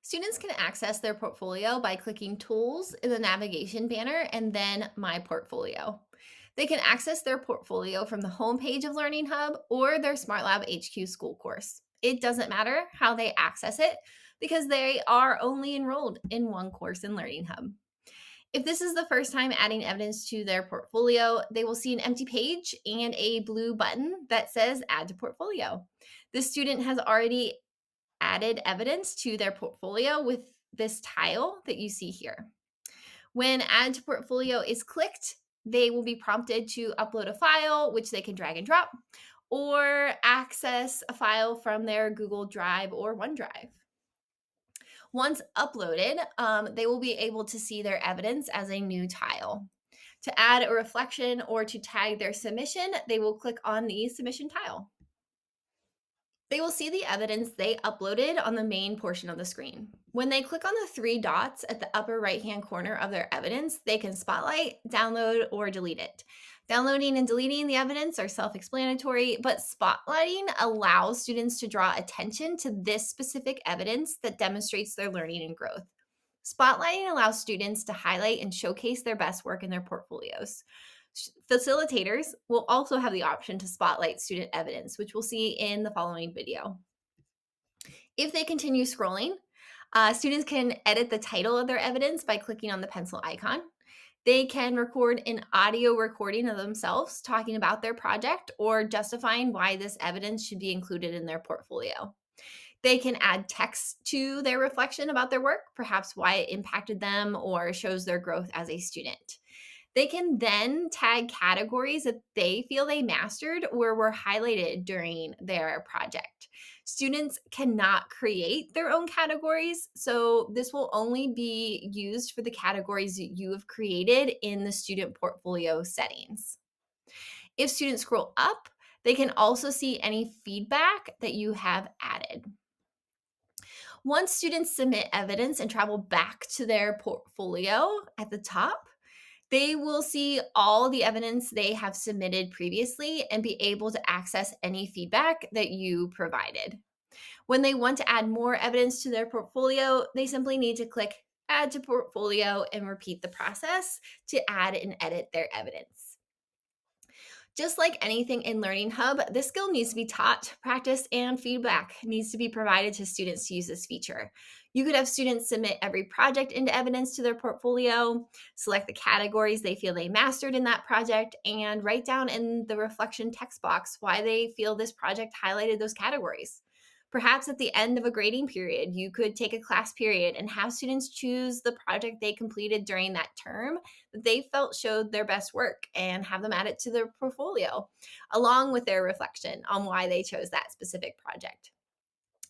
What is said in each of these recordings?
Students can access their portfolio by clicking Tools in the navigation banner and then My Portfolio. They can access their portfolio from the homepage of Learning Hub or their SmartLab HQ school course. It doesn't matter how they access it because they are only enrolled in one course in Learning Hub. If this is the first time adding evidence to their portfolio, they will see an empty page and a blue button that says Add to Portfolio. The student has already added evidence to their portfolio with this tile that you see here. When Add to Portfolio is clicked, they will be prompted to upload a file, which they can drag and drop, or access a file from their Google Drive or OneDrive. Once uploaded, they will be able to see their evidence as a new tile. To add a reflection or to tag their submission, they will click on the submission tile. They will see the evidence they uploaded on the main portion of the screen. When they click on the three dots at the upper right-hand corner of their evidence, they can spotlight, download, or delete it. Downloading and deleting the evidence are self-explanatory, but spotlighting allows students to draw attention to this specific evidence that demonstrates their learning and growth. Spotlighting allows students to highlight and showcase their best work in their portfolios. Facilitators will also have the option to spotlight student evidence, which we'll see in the following video. If they continue scrolling, students can edit the title of their evidence by clicking on the pencil icon. They can record an audio recording of themselves talking about their project or justifying why this evidence should be included in their portfolio. They can add text to their reflection about their work, perhaps why it impacted them or shows their growth as a student. They can then tag categories that they feel they mastered or were highlighted during their project. Students cannot create their own categories, so this will only be used for the categories that you have created in the student portfolio settings. If students scroll up, they can also see any feedback that you have added. Once students submit evidence and travel back to their portfolio at the top, they will see all the evidence they have submitted previously and be able to access any feedback that you provided. When they want to add more evidence to their portfolio, they simply need to click Add to Portfolio and repeat the process to add and edit their evidence. Just like anything in Learning Hub, this skill needs to be taught, practiced, and feedback needs to be provided to students to use this feature. You could have students submit every project into evidence to their portfolio, select the categories they feel they mastered in that project, and write down in the reflection text box why they feel this project highlighted those categories. Perhaps at the end of a grading period, you could take a class period and have students choose the project they completed during that term that they felt showed their best work and have them add it to their portfolio, along with their reflection on why they chose that specific project.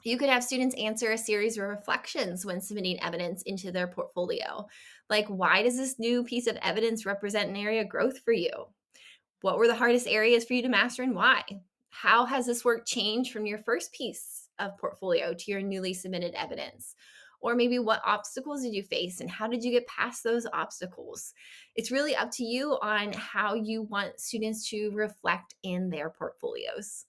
You could have students answer a series of reflections when submitting evidence into their portfolio. Like, why does this new piece of evidence represent an area of growth for you? What were the hardest areas for you to master and why? How has this work changed from your first piece of portfolio to your newly submitted evidence? Or maybe what obstacles did you face and how did you get past those obstacles? It's really up to you on how you want students to reflect in their portfolios.